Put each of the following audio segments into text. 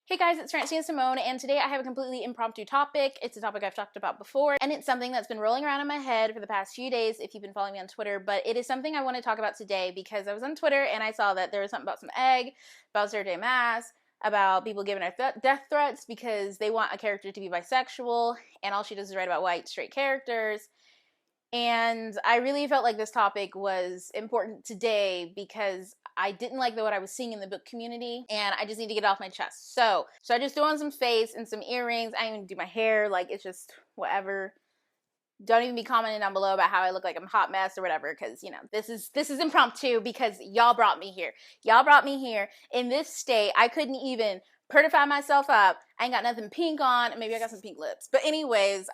Hey guys, it's Francine Simone, and today I have a completely impromptu topic. It's a topic I've talked about before, and it's something that's been rolling around in my head for the past few days if you've been following me on Twitter, but it is something I want to talk about today because I was on Twitter and I saw that there was something about some egg, about Sarah Maas, about people giving her death threats because they want a character to be bisexual, and all she does is write about white, straight characters. And I really felt like this topic was important today because I didn't like what I was seeing in the book community, and I just need to get it off my chest. So I just threw on some face and some earrings. I didn't even do my hair. Like, it's just whatever. Don't even be commenting down below about how I look like I'm a hot mess or whatever, because, you know, this is impromptu because y'all brought me here. Y'all brought me here in this state. I couldn't even purify myself up. I ain't got nothing pink on. Maybe I got some pink lips. But anyways,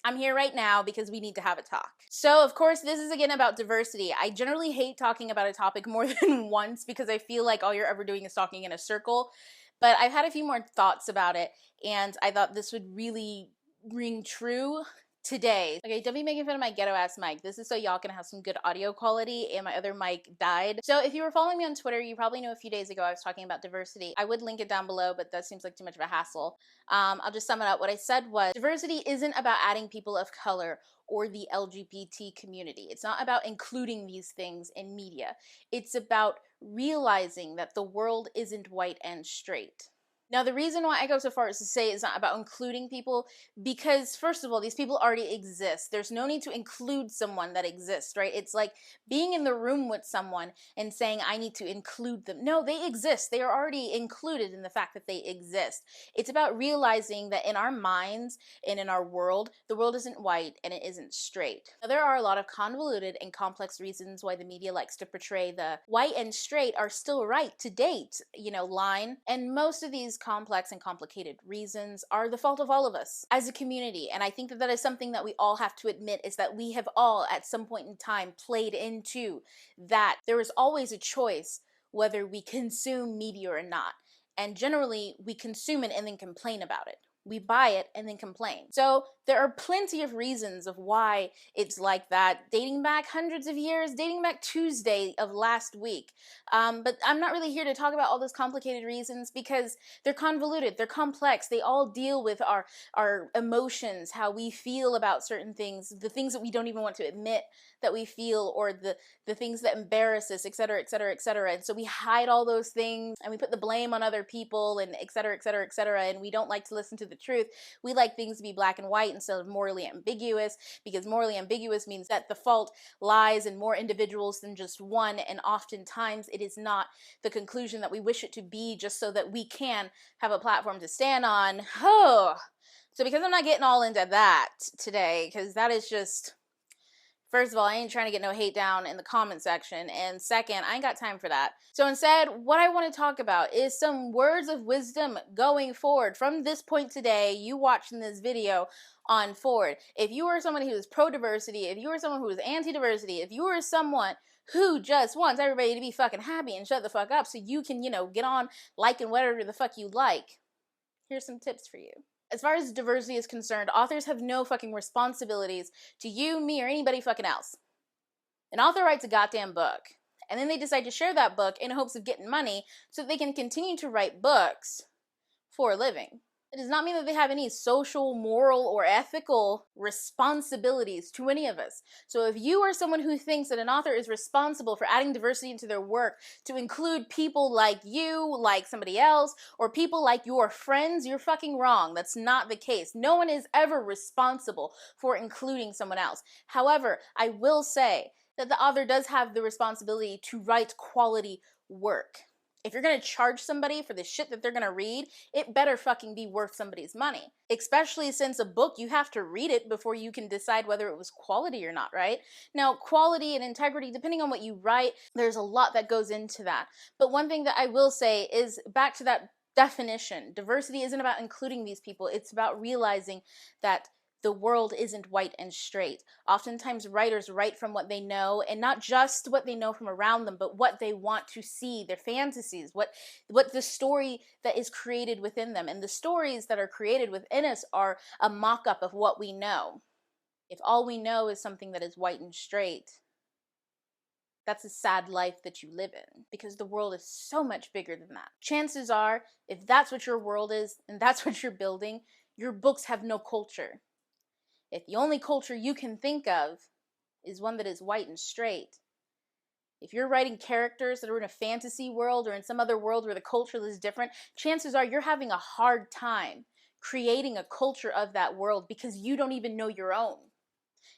I'm here right now because we need to have a talk. So, of course, this is again about diversity. I generally hate talking about a topic more than once because I feel like all you're ever doing is talking in a circle. But I've had a few more thoughts about it, and I thought this would really ring true today. Okay, don't be making fun of my ghetto ass mic. This is so y'all can have some good audio quality, and my other mic died. So if you were following me on Twitter, you probably know a few days ago I was talking about diversity. I would link it down below, but that seems like too much of a hassle. I'll just sum it up. What I said was diversity isn't about adding people of color or the LGBT community. It's not about including these things in media. It's about realizing that the world isn't white and straight. Now, the reason why I go so far as to say it's not about including people, because first of all, these people already exist. There's no need to include someone that exists, right? It's like being in the room with someone and saying, I need to include them. No, they exist. They are already included in the fact that they exist. It's about realizing that in our minds and in our world, the world isn't white and it isn't straight. Now, there are a lot of convoluted and complex reasons why the media likes to portray the white and straight are still right to date, line. And most of these complex and complicated reasons are the fault of all of us as a community. And I think that is something that we all have to admit, is that we have all at some point in time played into that. There is always a choice whether we consume media or not. And generally we consume it and then complain about it. We buy it and then complain. So there are plenty of reasons of why it's like that, dating back hundreds of years, dating back Tuesday of last week. But I'm not really here to talk about all those complicated reasons because they're convoluted, they're complex, they all deal with our emotions, how we feel about certain things, the things that we don't even want to admit that we feel, or the things that embarrass us, etc., etc., etc. And so we hide all those things and we put the blame on other people, and etc., etc., etc. And we don't like to listen to the truth. We like things to be black and white instead of morally ambiguous, because morally ambiguous means that the fault lies in more individuals than just one, and oftentimes it is not the conclusion that we wish it to be, just so that we can have a platform to stand on. So because I'm not getting all into that today, because that is just, first of all, I ain't trying to get no hate down in the comment section, and second, I ain't got time for that. So instead, what I want to talk about is some words of wisdom going forward. From this point today, you watching this video on forward, if you are someone who is pro-diversity, if you are someone who is anti-diversity, if you are someone who just wants everybody to be fucking happy and shut the fuck up so you can, get on liking whatever the fuck you like, here's some tips for you. As far as diversity is concerned, authors have no fucking responsibilities to you, me, or anybody fucking else. An author writes a goddamn book, and then they decide to share that book in hopes of getting money so that they can continue to write books for a living. It does not mean that they have any social, moral, or ethical responsibilities to any of us. So if you are someone who thinks that an author is responsible for adding diversity into their work to include people like you, like somebody else, or people like your friends, you're fucking wrong. That's not the case. No one is ever responsible for including someone else. However, I will say that the author does have the responsibility to write quality work. If you're gonna charge somebody for the shit that they're gonna read, it better fucking be worth somebody's money. Especially since a book, you have to read it before you can decide whether it was quality or not, right? Now, quality and integrity, depending on what you write, there's a lot that goes into that. But one thing that I will say is, back to that definition, diversity isn't about including these people, it's about realizing that the world isn't white and straight. Oftentimes writers write from what they know, and not just what they know from around them, but what they want to see, their fantasies, what the story that is created within them. And the stories that are created within us are a mock-up of what we know. If all we know is something that is white and straight, that's a sad life that you live in, because the world is so much bigger than that. Chances are, if that's what your world is and that's what you're building, your books have no culture. If the only culture you can think of is one that is white and straight, if you're writing characters that are in a fantasy world or in some other world where the culture is different, chances are you're having a hard time creating a culture of that world because you don't even know your own.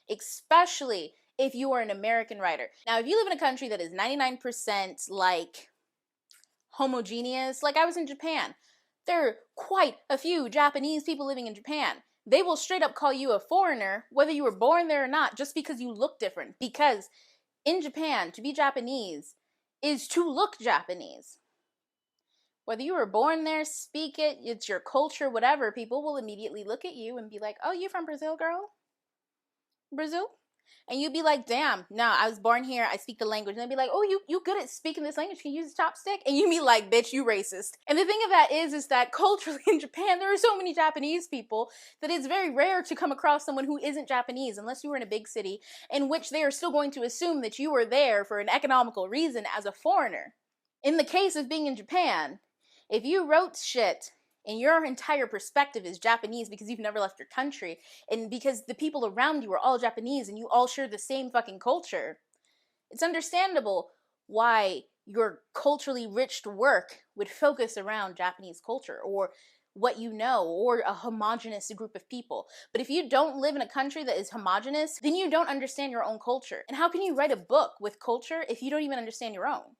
Especially if you are an American writer. Now, if you live in a country that is 99% like homogeneous, like I was in Japan, there are quite a few Japanese people living in Japan. They will straight up call you a foreigner, whether you were born there or not, just because you look different. Because in Japan, to be Japanese is to look Japanese. Whether you were born there, speak it, it's your culture, whatever, people will immediately look at you and be like, oh, you from Brazil, girl? Brazil? And you'd be like, damn, no, I was born here, I speak the language. And they'd be like, oh, you good at speaking this language, can you use a chopstick? And you'd be like, bitch, you racist. And the thing of that is that culturally in Japan, there are so many Japanese people that it's very rare to come across someone who isn't Japanese, unless you were in a big city, in which they are still going to assume that you were there for an economical reason as a foreigner. In the case of being in Japan, if you wrote shit and your entire perspective is Japanese because you've never left your country, and because the people around you are all Japanese and you all share the same fucking culture, it's understandable why your culturally rich work would focus around Japanese culture or what you know, or a homogenous group of people. But if you don't live in a country that is homogenous, then you don't understand your own culture. And how can you write a book with culture if you don't even understand your own?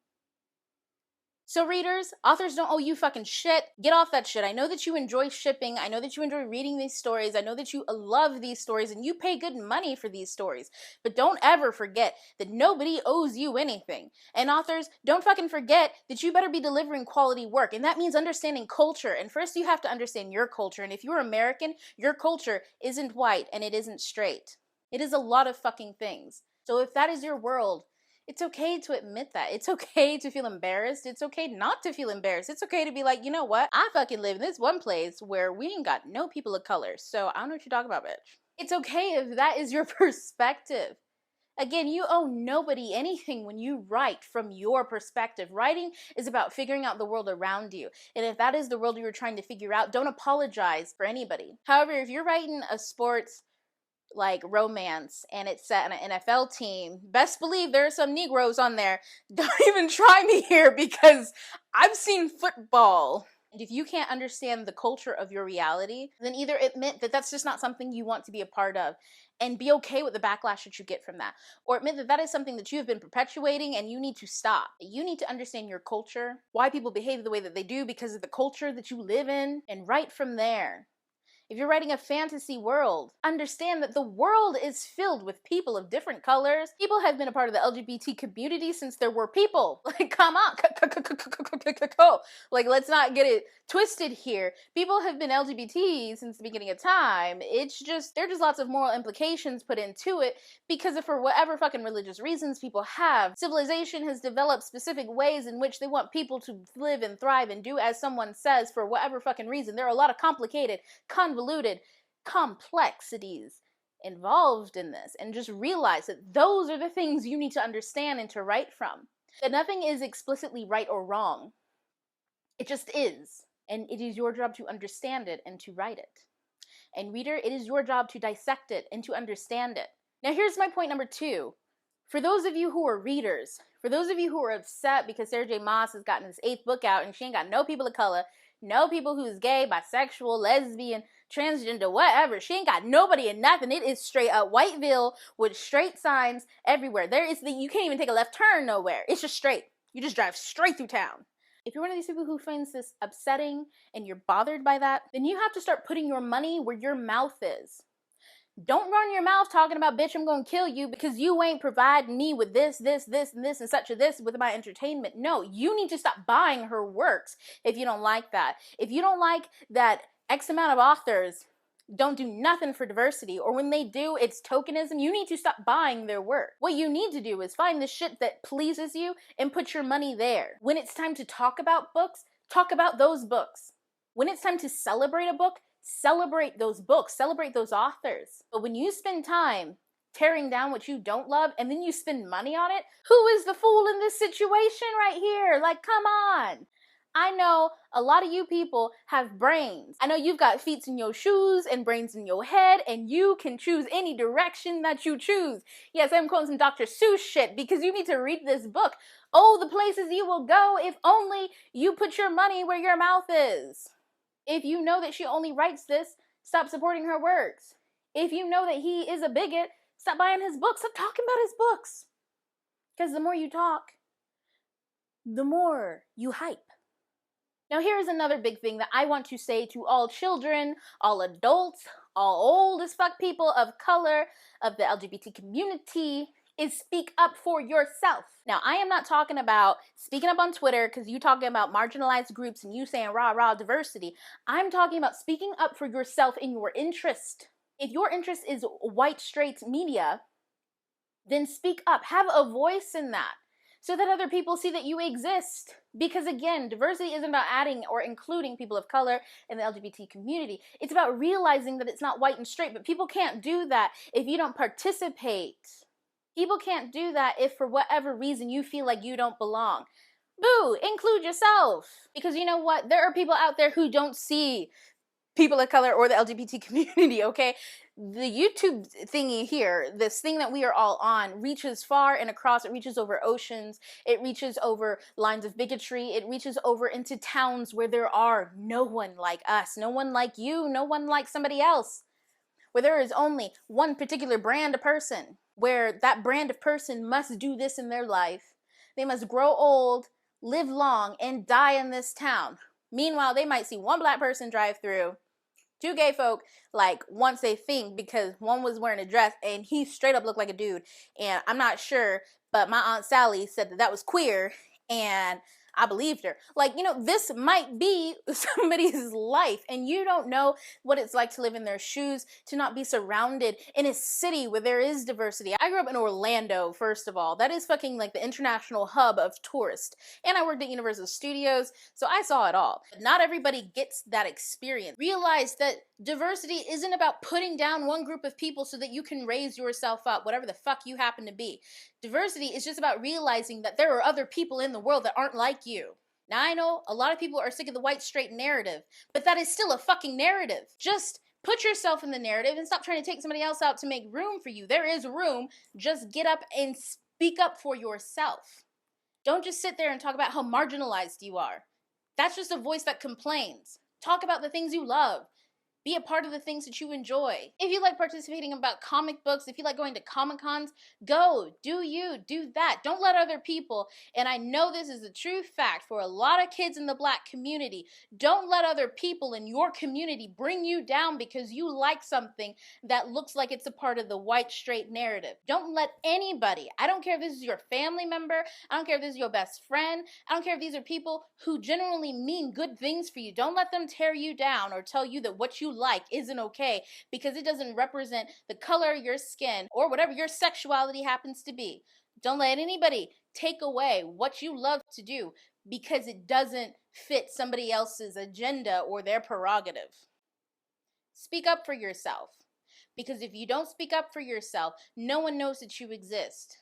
So readers, authors don't owe you fucking shit. Get off that shit. I know that you enjoy shipping. I know that you enjoy reading these stories. I know that you love these stories and you pay good money for these stories. But don't ever forget that nobody owes you anything. And authors, don't fucking forget that you better be delivering quality work. And that means understanding culture. And first you have to understand your culture. And if you're American, your culture isn't white and it isn't straight. It is a lot of fucking things. So if that is your world, it's okay to admit that. It's okay to feel embarrassed. It's okay not to feel embarrassed. It's okay to be like, you know what? I fucking live in this one place where we ain't got no people of color. So I don't know what you're talking about, bitch. It's okay if that is your perspective. Again, you owe nobody anything when you write from your perspective. Writing is about figuring out the world around you. And if that is the world you were trying to figure out, don't apologize for anybody. However, if you're writing a sports like romance and it's set on an NFL team, best believe there are some Negroes on there. Don't even try me here because I've seen football. And if you can't understand the culture of your reality, then either admit that that's just not something you want to be a part of and be okay with the backlash that you get from that, or admit that that is something that you have been perpetuating and you need to stop. You need to understand your culture, why people behave the way that they do because of the culture that you live in, and write from there. If you're writing a fantasy world, understand that the world is filled with people of different colors. People have been a part of the LGBT community since there were people. Like, come on. Like, let's not get it twisted here. People have been LGBT since the beginning of time. It's just, there are just lots of moral implications put into it because of, for whatever fucking religious reasons people have, civilization has developed specific ways in which they want people to live and thrive and do as someone says for whatever fucking reason. There are a lot of complicated, convoluted complexities involved in this, and just realize that those are the things you need to understand and to write from. That nothing is explicitly right or wrong. It just is. And it is your job to understand it and to write it. And reader, it is your job to dissect it and to understand it. Now here's my point number 2. For those of you who are readers, for those of you who are upset because Sarah J. Maas has gotten his 8th book out and she ain't got no people of color, no people who's gay, bisexual, lesbian, transgender, whatever. She ain't got nobody and nothing. It is straight up Whiteville with straight signs everywhere. You can't even take a left turn nowhere. It's just straight. You just drive straight through town. If you're one of these people who finds this upsetting and you're bothered by that, then you have to start putting your money where your mouth is. Don't run your mouth talking about, bitch, I'm gonna kill you because you ain't providing me with this, and such a this with my entertainment. No, you need to stop buying her works if you don't like that. If you don't like that X amount of authors don't do nothing for diversity, or when they do, it's tokenism, you need to stop buying their work. What you need to do is find the shit that pleases you and put your money there. When it's time to talk about books, talk about those books. When it's time to celebrate a book, celebrate those books, celebrate those authors. But when you spend time tearing down what you don't love, and then you spend money on it? Who is the fool in this situation right here? Like, come on. I know a lot of you people have brains. I know you've got feet in your shoes and brains in your head, and you can choose any direction that you choose. Yes, I'm quoting some Dr. Seuss shit because you need to read this book. Oh, the places you will go if only you put your money where your mouth is. If you know that she only writes this, stop supporting her works. If you know that he is a bigot, stop buying his books. Stop talking about his books. Because the more you talk, the more you hype. Now here's another big thing that I want to say to all children, all adults, all old as fuck people of color, of the LGBT community, is speak up for yourself. Now, I am not talking about speaking up on Twitter because you talking about marginalized groups and you saying rah rah diversity. I'm talking about speaking up for yourself in your interest. If your interest is white straight media, then speak up. Have a voice in that so that other people see that you exist. Because again, diversity isn't about adding or including people of color in the LGBT community. It's about realizing that it's not white and straight, but people can't do that if you don't participate. People can't do that if for whatever reason you feel like you don't belong. Boo, include yourself. Because you know what? There are people out there who don't see people of color or the LGBT community, okay? The YouTube thingy here, this thing that we are all on, reaches far and across. It reaches over oceans. It reaches over lines of bigotry. It reaches over into towns where there are no one like us, no one like you, no one like somebody else. Where there is only one particular brand of person, where that brand of person must do this in their life. They must grow old, live long, and die in this town. Meanwhile, they might see one black person drive through, two gay folk, like, once they think because one was wearing a dress and he straight up looked like a dude. And I'm not sure, but my Aunt Sally said that that was queer, and I believed her. Like, you know, this might be somebody's life, and you don't know what it's like to live in their shoes, to not be surrounded in a city where there is diversity. I grew up in Orlando, first of all. That is fucking like the international hub of tourists. And I worked at Universal Studios, so I saw it all. But not everybody gets that experience. Realize that diversity isn't about putting down one group of people so that you can raise yourself up, whatever the fuck you happen to be. Diversity is just about realizing that there are other people in the world that aren't like you. Now, I know a lot of people are sick of the white straight narrative, but that is still a fucking narrative. Just put yourself in the narrative and stop trying to take somebody else out to make room for you. There is room. Just get up and speak up for yourself. Don't just sit there and talk about how marginalized you are. That's just a voice that complains. Talk about the things you love. Be a part of the things that you enjoy. If you like participating about comic books, if you like going to Comic-Cons, go, do you, do that. Don't let other people, and I know this is a true fact for a lot of kids in the black community, don't let other people in your community bring you down because you like something that looks like it's a part of the white straight narrative. Don't let anybody, I don't care if this is your family member, I don't care if this is your best friend, I don't care if these are people who generally mean good things for you. Don't let them tear you down or tell you that what you like isn't okay because it doesn't represent the color of your skin or whatever your sexuality happens to be. Don't let anybody take away what you love to do because it doesn't fit somebody else's agenda or their prerogative. Speak up for yourself, because if you don't speak up for yourself, no one knows that you exist.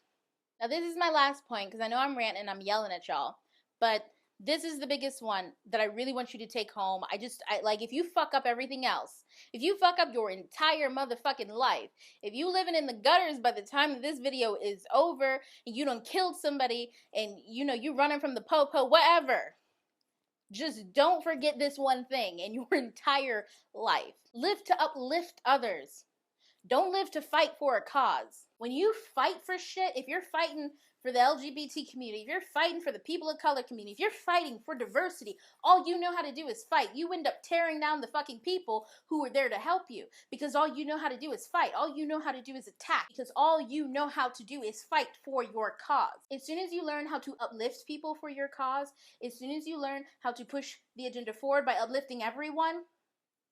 Now, this is my last point because I know I'm ranting and I'm yelling at y'all, but this is the biggest one that I really want you to take home. Like, if you fuck up everything else, if you fuck up your entire motherfucking life, if you living in the gutters by the time this video is over, and you done killed somebody, and you know, you running from the po-po, whatever, just don't forget this one thing in your entire life. Live to uplift others. Don't live to fight for a cause. When you fight for shit, if you're fighting for the LGBT community, if you're fighting for the people of color community, if you're fighting for diversity, all you know how to do is fight. You end up tearing down the fucking people who are there to help you because all you know how to do is fight. All you know how to do is attack because all you know how to do is fight for your cause. As soon as you learn how to uplift people for your cause, as soon as you learn how to push the agenda forward by uplifting everyone,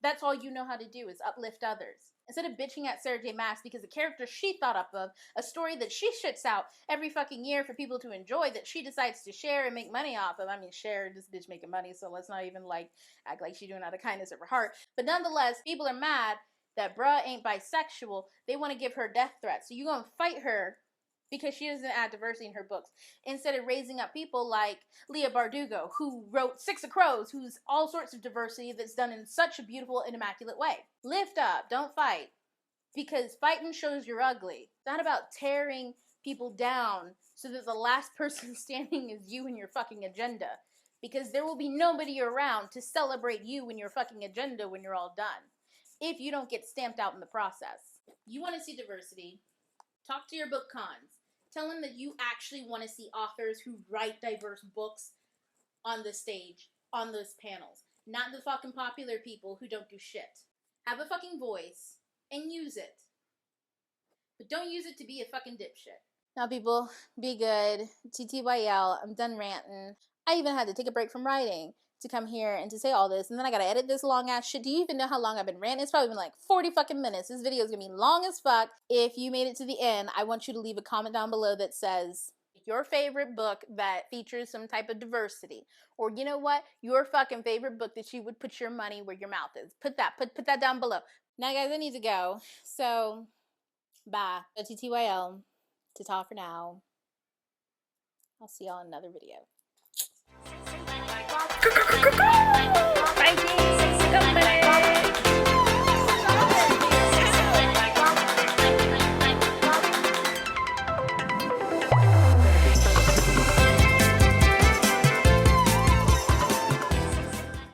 that's all you know how to do is uplift others. Instead of bitching at Sarah J. Maas because the character she thought up of, a story that she shits out every fucking year for people to enjoy, that she decides to share and make money off of. I mean, share, this bitch making money, so let's not even like act like she's doing it out of kindness of her heart. But nonetheless, people are mad that bruh ain't bisexual, they want to give her death threats. So you're going to fight her because she doesn't add diversity in her books, instead of raising up people like Leah Bardugo, who wrote Six of Crows, who's all sorts of diversity that's done in such a beautiful and immaculate way. Lift up, don't fight, because fighting shows you're ugly. It's not about tearing people down so that the last person standing is you and your fucking agenda, because there will be nobody around to celebrate you and your fucking agenda when you're all done, if you don't get stamped out in the process. You want to see diversity? Talk to your book cons. Tell them that you actually want to see authors who write diverse books on the stage, on those panels. Not the fucking popular people who don't do shit. Have a fucking voice and use it. But don't use it to be a fucking dipshit. Now people, be good. TTYL, I'm done ranting. I even had to take a break from writing to come here and to say all this, and then I gotta edit this long ass shit. Do you even know how long I've been ranting? It's probably been like 40 fucking minutes. This video is gonna be long as fuck. If you made it to the end, I want you to leave a comment down below that says your favorite book that features some type of diversity, or you know what, your fucking favorite book that you would put your money where your mouth is. Put that down below. Now guys, I need to go, so bye. TTYL, ta-ta for now. I'll see y'all in another video.